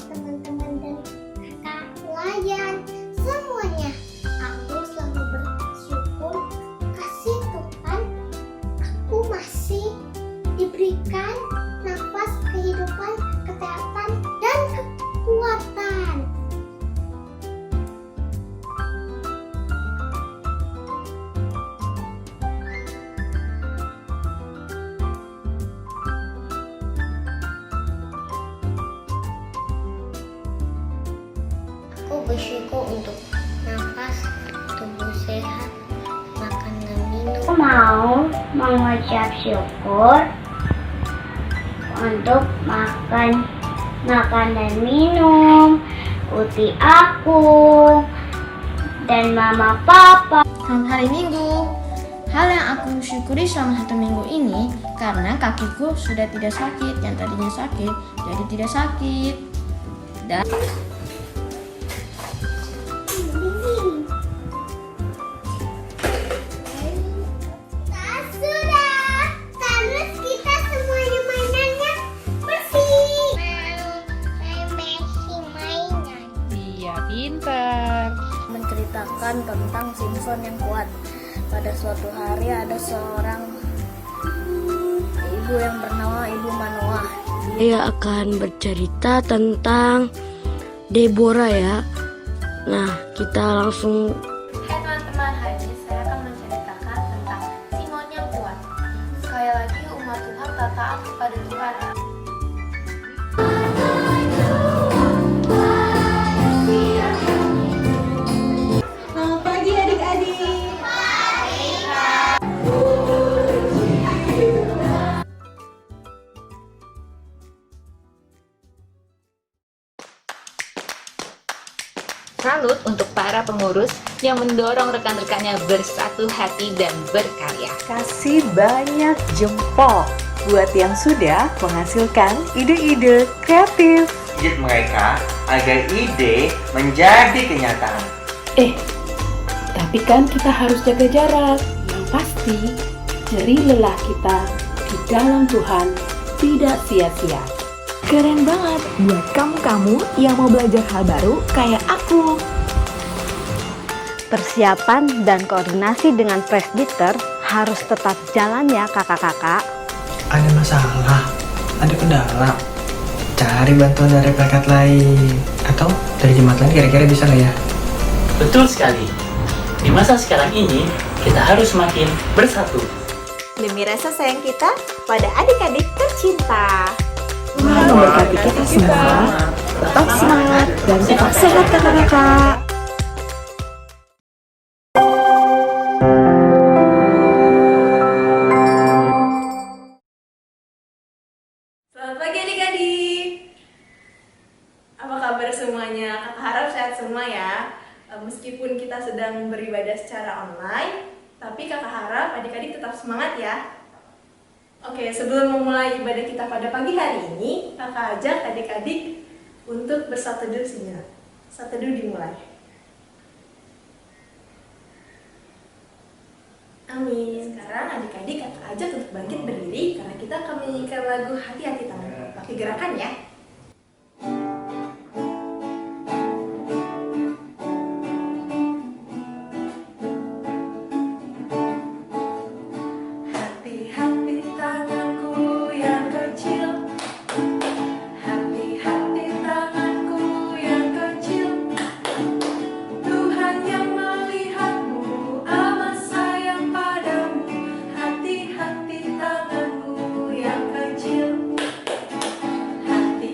teman-teman dan kakak pelayan semuanya. Aku selalu bersyukur kasih Tuhan aku masih diberikan nafas kehidupan, kesehatan, dan kekuatan. Aku bersyukur untuk nafas, tubuh sehat, makan dan minum. Aku mau mengucap syukur untuk makan dan minum, uti aku dan mama papa. Selamat hari Minggu. Hal yang aku syukuri selama 1 minggu ini karena kakiku sudah tidak sakit. Yang tadinya sakit jadi tidak sakit. Dan Pintar. menceritakan tentang Simpson yang kuat. Pada suatu hari ada seorang ibu yang bernama Ibu Manoah. Saya akan bercerita tentang Deborah ya. Nah, kita langsung. Hai teman-teman, hari ini saya akan menceritakan tentang Simon yang kuat. Sekali lagi umat Tuhan tak taat kepada Tuhan. Selamat pagi adik-adik. Salut untuk para pengurus yang mendorong rekan-rekannya bersatu hati dan berkarya. Kasih banyak jempol buat yang sudah menghasilkan ide-ide kreatif. Pijit mereka agar ide menjadi kenyataan. Tapi kan kita harus jaga jarak. Yang pasti, jerih lelah kita di dalam Tuhan tidak sia-sia. Keren banget buat kamu-kamu yang mau belajar hal baru kayak aku. Persiapan dan koordinasi dengan presbiter harus tetap jalan ya kakak-kakak. Ada masalah, ada kendala, cari bantuan dari rekan lain atau dari jemaat lain kira-kira bisa lah ya. Betul sekali. Di masa sekarang ini kita harus semakin bersatu demi rasa sayang kita pada adik-adik tercinta. Tuhan memberkati kita semua. Tetap semangat dan tetap sehat kakak-kakak. Selamat pagi adik-adik. Apa kabar semuanya? Kakak harap sehat semua ya. Meskipun kita sedang beribadah secara online, tapi kakak harap adik-adik tetap semangat ya. Oke, sebelum memulai ibadah kita pada pagi hari ini, kakak ajak adik-adik untuk bersatu teduh sejenak. Satu teduh dimulai. Amin. Sekarang adik-adik kakak ajak untuk bangkit berdiri karena kita akan menyanyikan lagu Hati-Hati Tangan. Pakai gerakan ya. Hati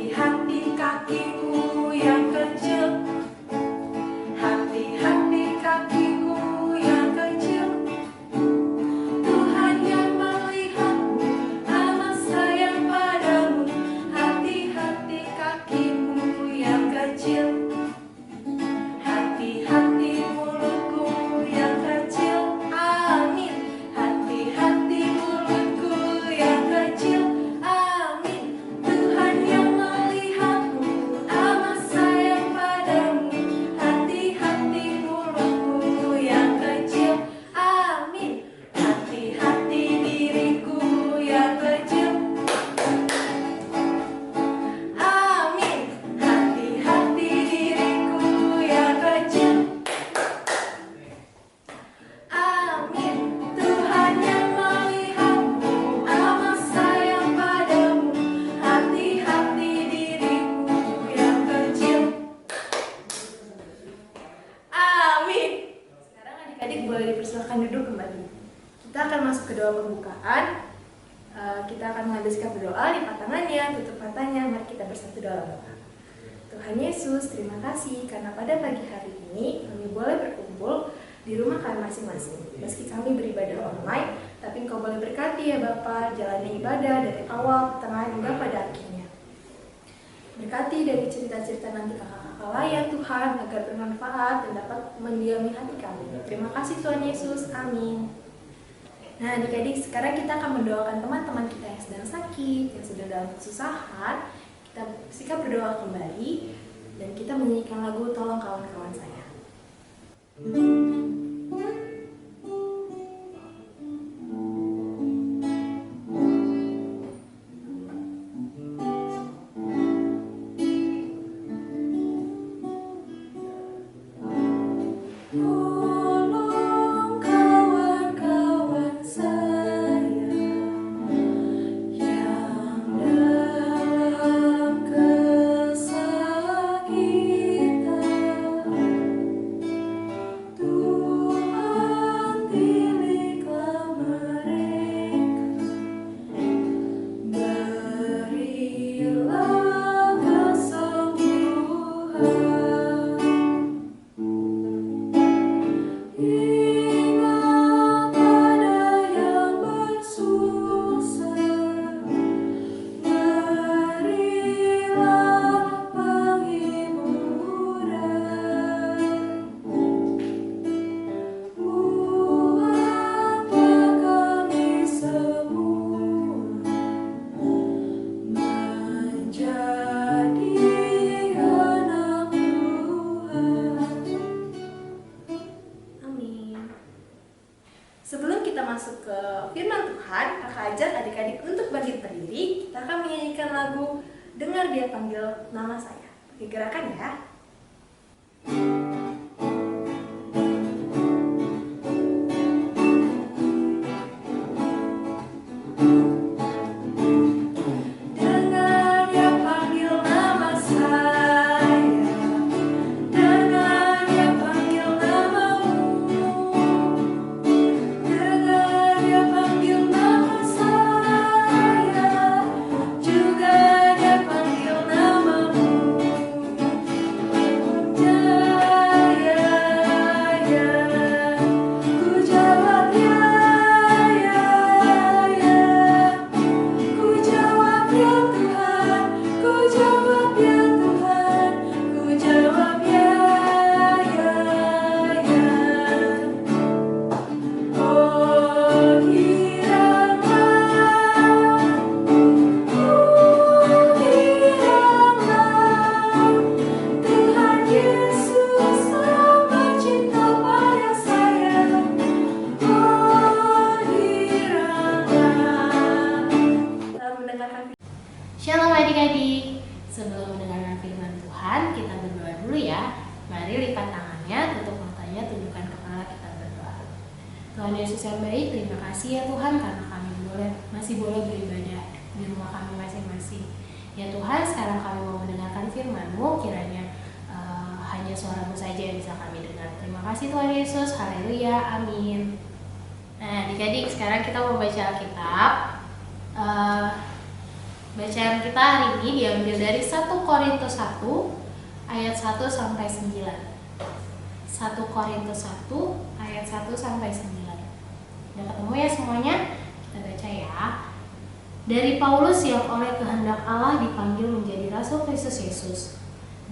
Silakan duduk kembali. Kita akan masuk ke doa pembukaan. Kita akan mengambil sikap berdoa, lipat tangannya, tutup matanya. Mari kita bersatu dalam doa. Tuhan Yesus, terima kasih karena pada pagi hari ini kami boleh berkumpul di rumah kami masing-masing. Meski kami beribadah online, tapi Engkau boleh berkati ya Bapa, jalannya ibadah dari awal, tengah, hingga pada akhirnya. Berkati dari cerita-cerita nanti kakak-kakak layan Tuhan, agar bermanfaat dan dapat mendiami hati kami. Terima kasih Tuhan Yesus, amin. Nah adik-adik, sekarang kita akan mendoakan teman-teman kita yang sedang sakit, yang sedang dalam kesusahan. Kita sikap berdoa kembali, dan kita menyanyikan lagu Tolong Kawan-Kawan Saya. Sebelum kita masuk ke firman Tuhan, kakak ajak adik-adik untuk bangkit berdiri. Kita akan menyanyikan lagu Dengar Dia Panggil Nama Saya. Pakai gerakan ya. Shalom adik-adik. Sebelum mendengarkan firman Tuhan, kita berdoa dulu ya. Mari lipat tangannya, tutup matanya, tundukkan kepala, kita berdoa. Tuhan Yesus yang baik, terima kasih ya Tuhan karena kami masih boleh beribadah di rumah kami masing-masing. Ya Tuhan, sekarang kami mau mendengarkan firman-Mu, kiranya hanya suara-Mu saja yang bisa kami dengar. Terima kasih Tuhan Yesus, haleluya, amin. Nah adik-adik, sekarang kita mau baca Alkitab. Bacaan kita hari ini diambil dari 1 Korintus 1 ayat 1 sampai 9. 1 Korintus 1 ayat 1 sampai 9. Udah ketemu ya semuanya? Kita baca ya. Dari Paulus yang oleh kehendak Allah dipanggil menjadi Rasul Kristus Yesus,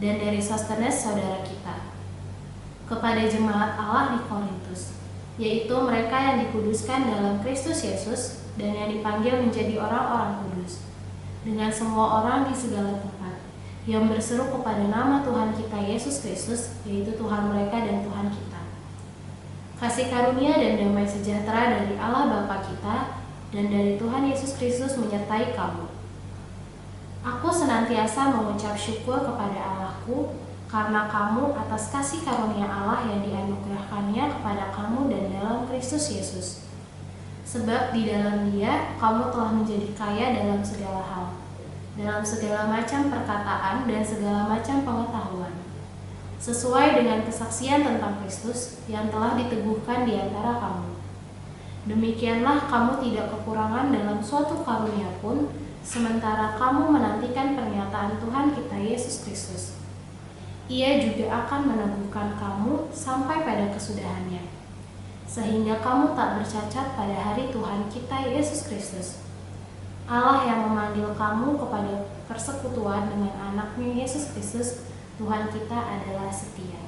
dan dari Sostenes saudara kita, kepada jemaat Allah di Korintus, yaitu mereka yang dikuduskan dalam Kristus Yesus dan yang dipanggil menjadi orang-orang kudus, dengan semua orang di segala tempat, yang berseru kepada nama Tuhan kita Yesus Kristus, yaitu Tuhan mereka dan Tuhan kita. Kasih karunia dan damai sejahtera dari Allah Bapa kita dan dari Tuhan Yesus Kristus menyertai kamu. Aku senantiasa mengucap syukur kepada Allahku karena kamu atas kasih karunia Allah yang dianugerahkannya kepada kamu dan dalam Kristus Yesus. Sebab di dalam Dia kamu telah menjadi kaya dalam segala hal, dalam segala macam perkataan dan segala macam pengetahuan. sesuai dengan kesaksian tentang Kristus yang telah diteguhkan di antara kamu. Demikianlah kamu tidak kekurangan dalam suatu karunia pun, sementara kamu menantikan pernyataan Tuhan kita Yesus Kristus. Ia juga akan meneguhkan kamu sampai pada kesudahannya, sehingga kamu tak bercacat pada hari Tuhan kita Yesus Kristus. Allah yang memanggil kamu kepada persekutuan dengan anaknya Yesus Kristus, Tuhan kita adalah setia.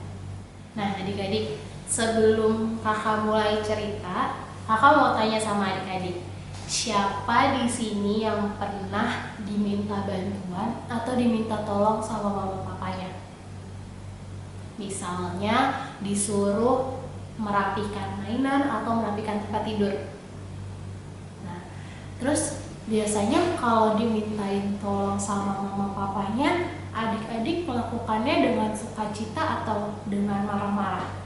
Nah, adik-adik, sebelum kakak mulai cerita, kakak mau tanya sama adik-adik, siapa di sini yang pernah diminta bantuan atau diminta tolong sama mama papanya? Misalnya disuruh merapikan mainan atau merapikan tempat tidur. Nah, terus biasanya kalau dimintain tolong sama mama papanya, adik-adik melakukannya dengan sukacita atau dengan marah-marah?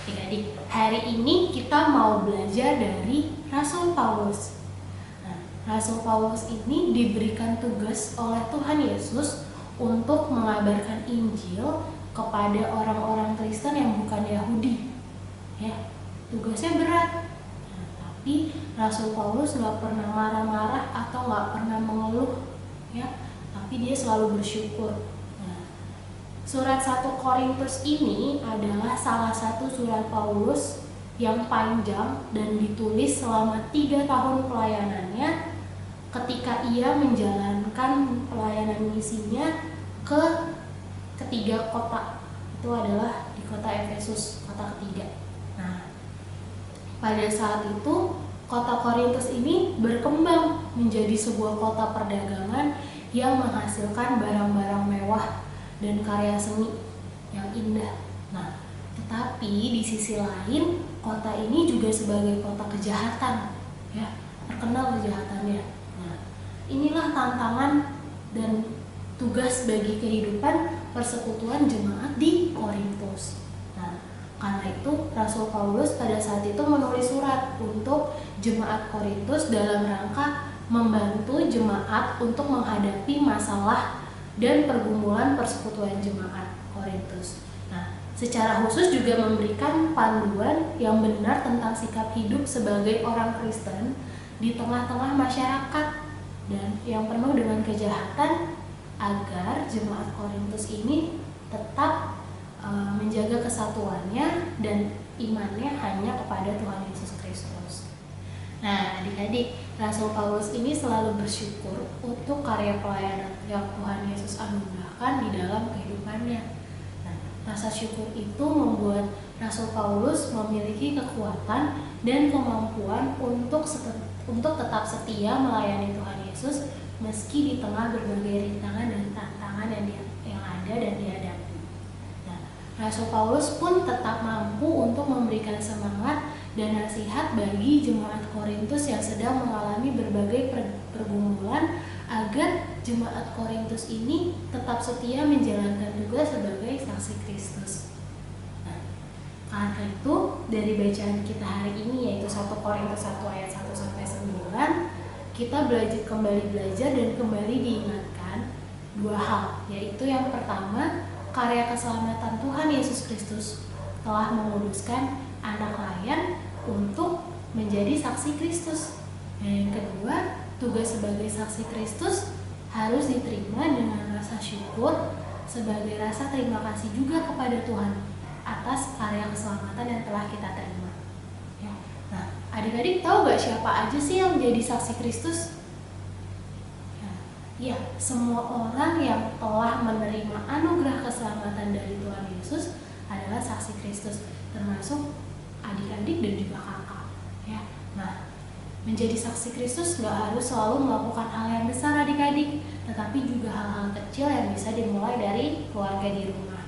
Adik-adik, hari ini kita mau belajar dari Rasul Paulus. Nah, Rasul Paulus ini diberikan tugas oleh Tuhan Yesus untuk mengabarkan Injil kepada orang-orang Kristen yang bukan Yahudi. Ya, tugasnya berat. Nah, tapi Rasul Paulus nggak pernah marah-marah atau nggak pernah mengeluh, ya. Tapi dia selalu bersyukur. Surat 1 Korintus ini adalah salah satu surat Paulus yang panjang dan ditulis selama 3 tahun pelayanannya ketika ia menjalankan pelayanan misinya ke ketiga kota. Itu adalah di kota Efesus, kota ketiga. Nah, pada saat itu kota Korintus ini berkembang menjadi sebuah kota perdagangan yang menghasilkan barang-barang mewah dan karya seni yang indah. Nah, tetapi di sisi lain kota ini juga sebagai kota kejahatan, ya, terkenal kejahatannya. Nah, inilah tantangan dan tugas bagi kehidupan persekutuan jemaat di Korintus. Nah, karena itu Rasul Paulus pada saat itu menulis surat untuk jemaat Korintus dalam rangka membantu jemaat untuk menghadapi masalah dan pergumulan persekutuan jemaat Korintus. Nah, secara khusus juga memberikan panduan yang benar tentang sikap hidup sebagai orang Kristen di tengah-tengah masyarakat dan yang penuh dengan kejahatan, agar jemaat Korintus ini tetap menjaga kesatuannya dan imannya hanya kepada Tuhan Yesus Kristus. Nah, adik-adik, Rasul Paulus ini selalu bersyukur untuk karya pelayanan yang Tuhan Yesus anugerahkan di dalam kehidupannya. Nah, rasa syukur itu membuat Rasul Paulus memiliki kekuatan dan kemampuan untuk tetap setia melayani Tuhan Yesus meski di tengah berbagai rintangan dan tantangan yang ada dan dihadapi. Nah, Rasul Paulus pun tetap mampu untuk memberikan semangat dan nasihat bagi jemaat Korintus yang sedang mengalami berbagai pergumulan agar jemaat Korintus ini tetap setia menjalankan tugas sebagai saksi Kristus. Nah, karena itu dari bacaan kita hari ini yaitu 1 Korintus 1 ayat 1 sampai 9, kita kembali belajar dan kembali diingatkan dua hal, yaitu yang pertama, karya keselamatan Tuhan Yesus Kristus telah menguduskan anak layan untuk menjadi saksi Kristus. Dan yang kedua, tugas sebagai saksi Kristus harus diterima dengan rasa syukur sebagai rasa terima kasih juga kepada Tuhan atas karya keselamatan yang telah kita terima. Ya. Nah, adik-adik tahu gak siapa aja sih yang menjadi saksi Kristus? Ya, semua orang yang telah menerima anugerah keselamatan dari Tuhan Yesus adalah saksi Kristus, termasuk adik-adik dan juga kakak. Ya, nah, menjadi saksi Kristus gak harus selalu melakukan hal yang besar adik-adik, tetapi juga hal-hal kecil yang bisa dimulai dari keluarga di rumah.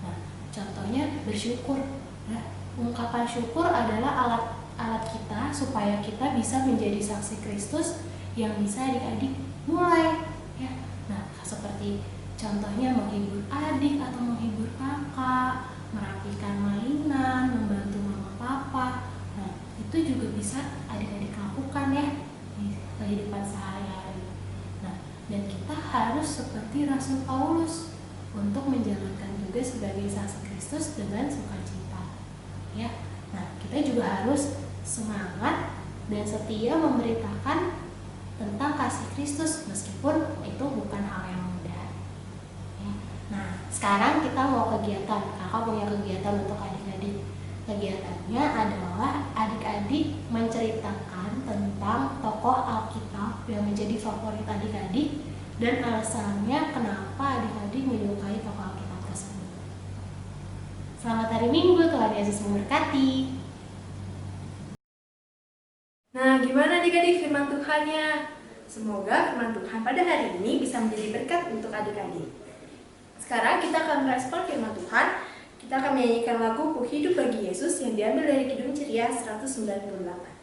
Nah, contohnya bersyukur. Ya, ungkapan syukur adalah alat kita supaya kita bisa menjadi saksi Kristus yang bisa adik-adik mulai. Ya, nah, seperti contohnya menghibur adik atau menghibur kakak, merapikan mainan, membantu mama papa. Nah, itu juga bisa adik-adik lakukan ya di kehidupan sehari-hari. Nah, dan kita harus seperti Rasul Paulus, untuk menjalankan juga sebagai saksi Kristus dengan sukacita. Ya, nah kita juga harus semangat dan setia memberitakan tentang kasih Kristus meskipun itu bukan hal yang mudah. Ya. Nah, sekarang kita mau kegiatan. Kakak punya kegiatan untuk adik-adik. Kegiatannya adalah adik-adik menceritakan tentang tokoh Alkitab yang menjadi favorit adik-adik dan alasannya kenapa adik-adik menyukai tokoh Alkitab tersebut. Selamat hari Minggu, Tuhan Yesus memberkati. Nah, gimana adik-adik firman Tuhannya? Semoga firman Tuhan pada hari ini bisa menjadi berkat untuk adik-adik. Sekarang kita akan merespon firman Tuhan. Kita akan menyanyikan lagu Ku Hidup Bagi Yesus yang diambil dari Kidung Ceria 198.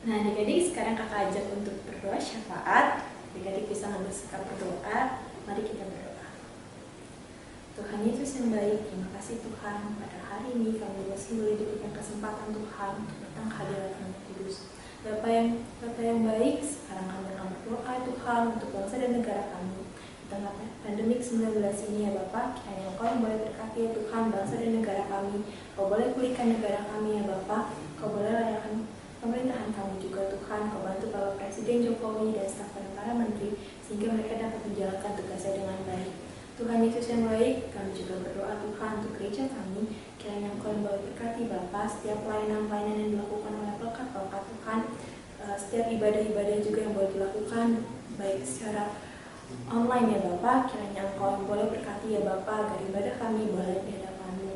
Nah, adik-adik, sekarang kakak ajak untuk berdoa syafaat. Adik-adik bisa ambil sikap berdoa. Mari kita berdoa. Tuhan Yesus yang baik, terima kasih Tuhan. Pada hari ini kami masih boleh diberikan kesempatan Tuhan untuk datang ke hadirat Roh Kudus. Bapa yang baik, sekarang kami akan berdoa Tuhan untuk bangsa dan negara kami. Di tengah pandemik 19 ini ya Bapak, kiranya Engkau yang boleh berkati ya Tuhan bangsa dan negara kami. Kau boleh pulihkan negara kami ya Bapak. Kau boleh layakan pemerintahan kami juga Tuhan. Kau bantu Bapak Presiden Jokowi dan staf dan para menteri sehingga mereka dapat menjalankan tugasnya dengan baik. Tuhan Yesus yang baik, kami juga berdoa Tuhan untuk gereja kami. Kiranya Engkau yang boleh berkati Bapak setiap pelayanan-pelayanan yang dilakukan oleh pelekat-pelekat Tuhan, setiap ibadah-ibadah juga yang boleh dilakukan baik secara online ya Bapak. Kiranya Engkau yang boleh berkati ya Bapak agar ibadah kami boleh di hadapan-Mu.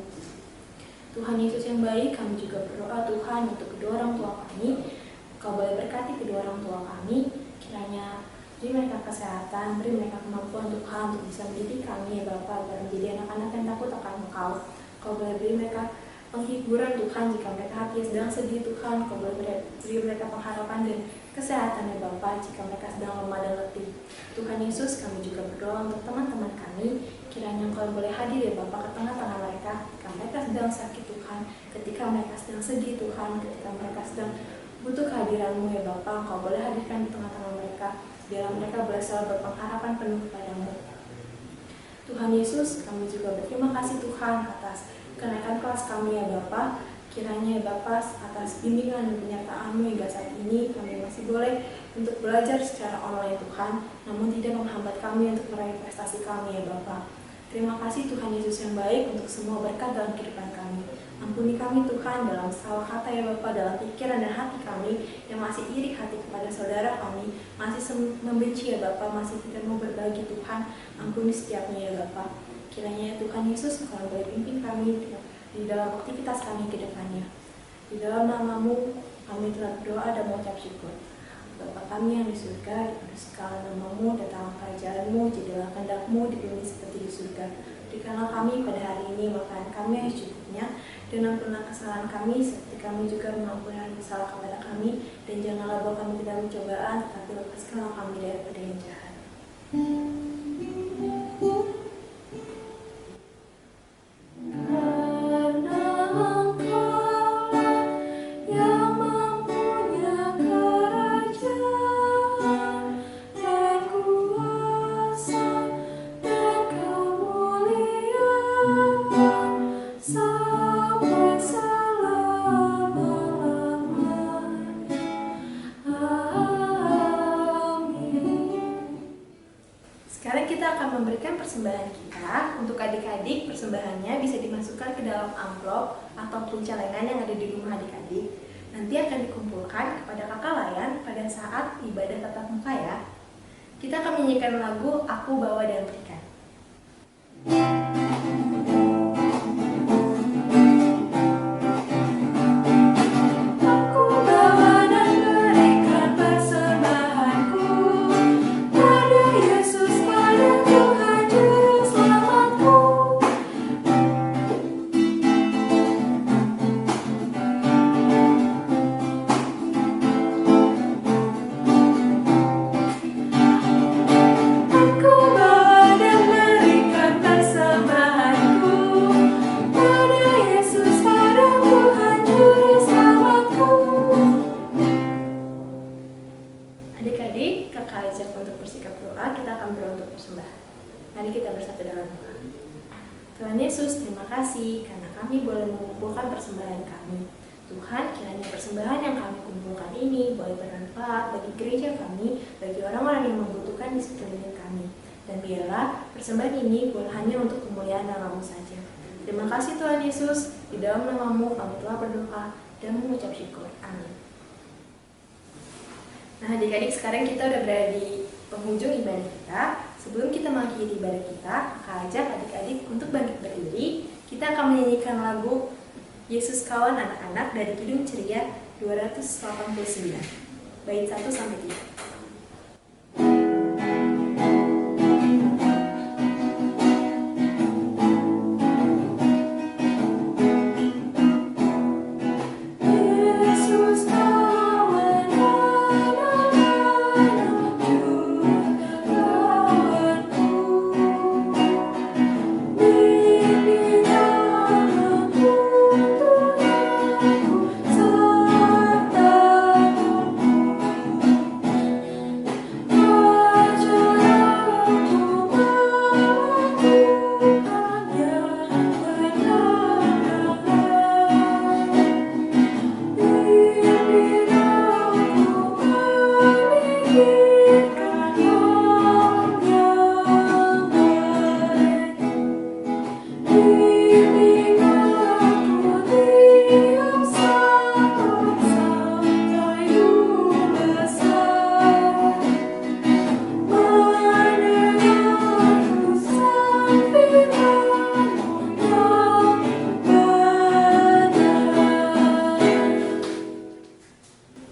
Tuhan Yesus yang baik, kami juga berdoa Tuhan untuk kedua orang tua kami. Kau boleh berkati kedua orang tua kami. Kiranya beri mereka kesehatan, beri mereka kemampuan Tuhan untuk bisa mendidik kami ya Bapak agar menjadi anak-anak yang takut akan Engkau. Kau boleh beri mereka penghiburan Tuhan jika mereka hati sedang sedih Tuhan. Kau boleh beri mereka pengharapan dan kesehatan ya Bapak jika mereka sedang lemah dan letih. Tuhan Yesus, kami juga berdoa untuk teman-teman kami. Kiranya Engkau boleh hadir ya Bapak ke tengah-tengah mereka ketika mereka sedang sakit Tuhan, ketika mereka sedang sedih Tuhan, ketika mereka sedang butuh kehadiran-Mu ya Bapak. Engkau boleh hadirkan di tengah-tengah mereka, biarlah mereka boleh selalu berpengharapan penuh kepadamu. Tuhan Yesus, kami juga berterima kasih Tuhan atas kenaikan kelas kami ya Bapak. Kiranya ya Bapak atas bimbingan dan penyertaan-Mu hingga saat ini kami masih boleh untuk belajar secara online Tuhan, namun tidak menghambat kami untuk meraih prestasi kami ya Bapak. Terima kasih Tuhan Yesus yang baik untuk semua berkat dalam kehidupan kami. Ampuni kami Tuhan dalam salah kata ya Bapak, dalam pikiran dan hati kami yang masih iri hati kepada saudara kami, masih membenci ya Bapak, masih tidak mau berbagi Tuhan. Ampuni setiapnya ya Bapak. Kiranya Tuhan Yesus Engkau boleh pimpin kami di dalam aktivitas kami ke depannya. Di dalam nama-Mu kami telah berdoa dan mengucap syukur. Bapa kami yang di surga, dikuduskanlah nama-Mu, datanglah kerajaan-Mu, jadilah kehendak-Mu di bumi seperti di surga. Berikanlah kami pada hari ini makan kami yang secukupnya, dan ampunilah kesalahan kami seperti kami juga mengampuni orang yang bersalah kepada kami, dan janganlah bawa kami ke dalam cobaan, tetapi lepaskanlah kami daripada yang jahat. Memberikan persembahan kita. Untuk adik-adik, persembahannya bisa dimasukkan ke dalam amplop ataupun celengan yang ada di rumah adik-adik. Nanti akan dikumpulkan kepada kakak layan pada saat ibadah tatap muka ya. Kita akan menyanyikan lagu Aku Bawa dan Berikan. kasih karena kami boleh mengumpulkan persembahan kami. Tuhan, kiranya persembahan yang kami kumpulkan ini boleh bermanfaat bagi gereja kami, bagi orang-orang yang membutuhkan di sekeliling kami. Dan biarlah persembahan ini bukan hanya untuk kemuliaan nama-Mu saja. Terima kasih Tuhan Yesus, di dalam nama-Mu kami telah berdoa dan mengucap syukur. Amin. Nah, adik-adik, sekarang kita udah berada di penghujung ibadah kita. Sebelum kita mengakhiri ibadah kita, Kakak ajak adik-adik untuk bangkit berdiri. Kita akan menyanyikan lagu Yesus Kawan Anak-anak dari Kidung Ceria 289, bait 1 sampai 3.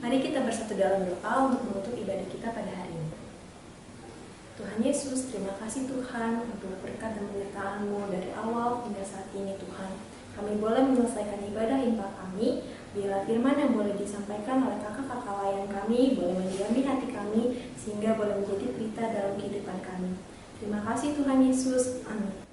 Mari kita bersatu dalam doa untuk menutup ibadah kita pada hari ini. Tuhan Yesus, terima kasih Tuhan untuk berkat dan penyertaan-Mu dari awal hingga saat ini Tuhan. Kami boleh menyelesaikan ibadah impak kami, bila firman yang boleh disampaikan oleh kakak-kakak layan kami boleh mendiami hati kami, sehingga boleh menjadi berita dalam kehidupan kami. Terima kasih Tuhan Yesus. Amin.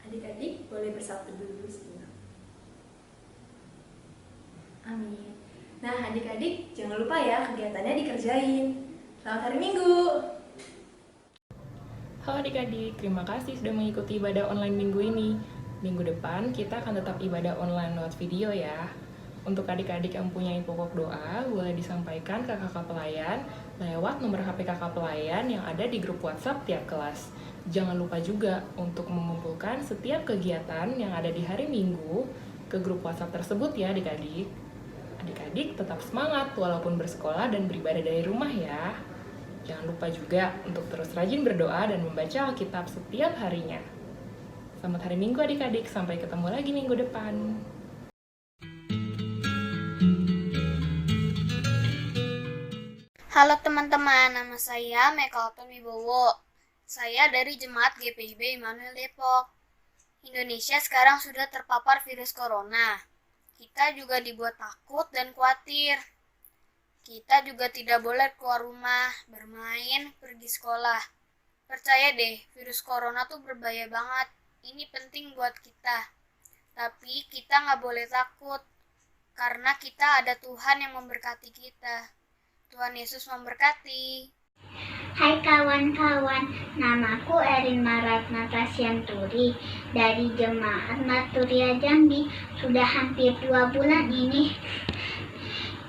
Adik-adik boleh bersatu dulu sebentar. Amin. Nah, adik-adik jangan lupa ya kegiatannya dikerjain. Selamat hari Minggu. Halo adik-adik, terima kasih sudah mengikuti ibadah online minggu ini. Minggu depan kita akan tetap ibadah online lewat video ya. Untuk adik-adik yang punya pokok doa, boleh disampaikan ke kakak pelayan lewat nomor HP kakak pelayan yang ada di grup WhatsApp tiap kelas. Jangan lupa juga untuk mengumpulkan setiap kegiatan yang ada di hari Minggu ke grup WhatsApp tersebut ya adik-adik. Adik-adik tetap semangat walaupun bersekolah dan beribadah dari rumah ya. Jangan lupa juga untuk terus rajin berdoa dan membaca Alkitab setiap harinya. Selamat hari Minggu adik-adik, sampai ketemu lagi minggu depan. Halo teman-teman, nama saya Mekalton Wibowo. Saya dari Jemaat GPIB Immanuel Depok. Indonesia sekarang sudah terpapar virus corona. Kita juga dibuat takut dan khawatir. Kita juga tidak boleh keluar rumah, bermain, pergi sekolah. Percaya deh, virus corona tuh berbahaya banget. Ini penting buat kita. Tapi kita nggak boleh takut, karena kita ada Tuhan yang memberkati kita. Tuhan Yesus memberkati. Hai kawan-kawan, namaku Erin Maratnata Sianturi dari Jemaat Maturia Jambi. Sudah hampir 2 bulan ini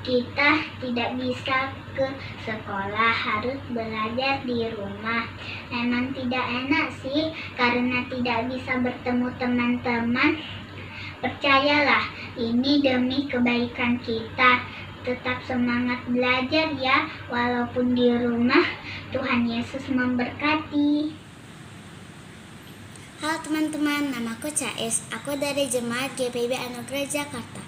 kita tidak bisa ke sekolah, harus belajar di rumah. Emang tidak enak sih, karena tidak bisa bertemu teman-teman. Percayalah, Ini demi kebaikan kita. Tetap semangat belajar ya, walaupun di rumah. Tuhan Yesus memberkati. Halo teman-teman, namaku Cais. Aku dari Jemaat GPIB Anugerah Jakarta.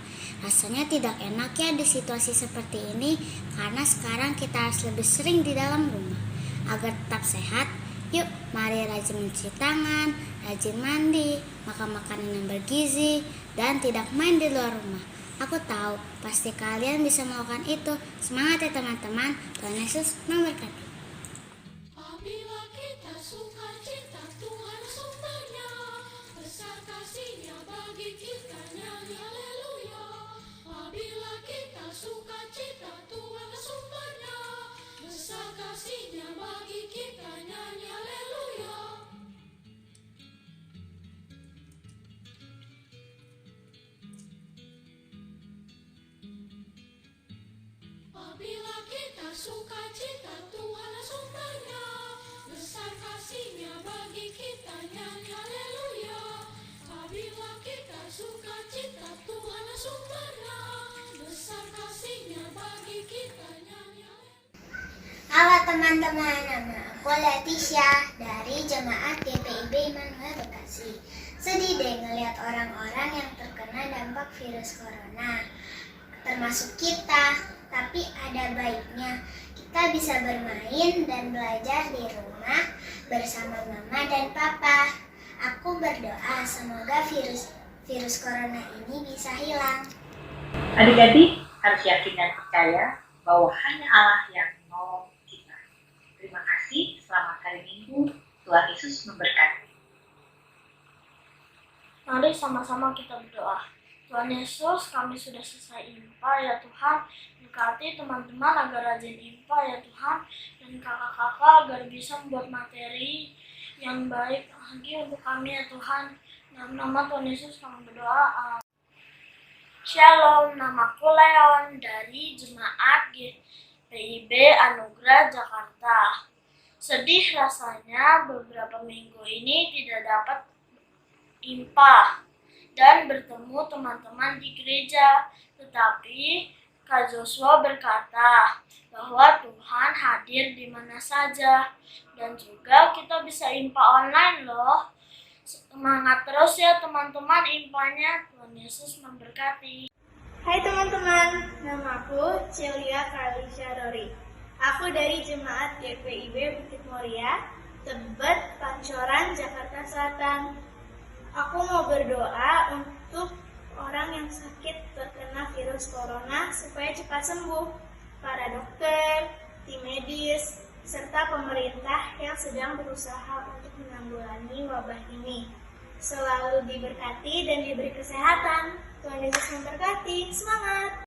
Rasanya tidak enak ya di situasi seperti ini, karena sekarang kita harus lebih sering di dalam rumah. Agar tetap sehat, yuk mari rajin mencuci tangan, rajin mandi, makan makanan yang bergizi, dan tidak main di luar rumah. Aku tahu, pasti kalian bisa melakukan itu. Semangat ya teman-teman, Tuhan Yesus memberkati. Apabila kita suka cita, Tuhan sumbernya, besar kasih-Nya bagi kita, nyanyi haleluya. Apabila kita suka cita, Tuhan sumbernya, besar kasih-Nya bagi kita, nyanyi haleluya. Apabila kita suka cita, Tuhan sumbernya, besar kasih-Nya bagi kita, nyanyi haleluya. Apabila kita suka cita, Tuhan sumbernya, besar kasih-Nya bagi kita, nyanyi haleluya. Halo teman-teman, nama aku Leticia dari Jemaat GPIB Immanuel Bekasi. Sedih deh ngelihat orang-orang yang terkena dampak virus corona, termasuk kita. Tapi ada baiknya, kita bisa bermain dan belajar di rumah bersama mama dan papa. Aku berdoa semoga virus corona ini bisa hilang. Adik-adik harus yakin dan percaya bahwa hanya Allah yang menolong kita. Terima kasih, selamat hari Minggu, Tuhan Yesus memberkati. Mari sama-sama kita berdoa. Tuhan Yesus, kami sudah selesai IMPA ya Tuhan. Berkati teman-teman agar rajin IMPA ya Tuhan. Dan kakak-kakak agar bisa membuat materi yang baik lagi untuk kami ya Tuhan. Dalam nama Tuhan Yesus kami berdoa. Shalom, namaku Leon dari Jemaat GPIB Anugerah Jakarta. Sedih rasanya beberapa minggu ini tidak dapat IMPA dan bertemu teman-teman di gereja. Tetapi Kak Joshua berkata bahwa Tuhan hadir di mana saja. Dan juga kita bisa IMPA online loh. Semangat terus ya teman-teman IMPA-nya. Tuhan Yesus memberkati. Hai teman-teman, namaku Celia Karlisha Dori. Aku dari Jemaat GPIB Bukit Muria, Tebet, Pancoran, Jakarta Selatan. Aku mau berdoa untuk orang yang sakit terkena virus corona supaya cepat sembuh. Para dokter, tim medis, serta pemerintah yang sedang berusaha untuk menanggulangi wabah ini. Selalu diberkati dan diberi kesehatan. Tuhan Yesus memberkati. Semangat!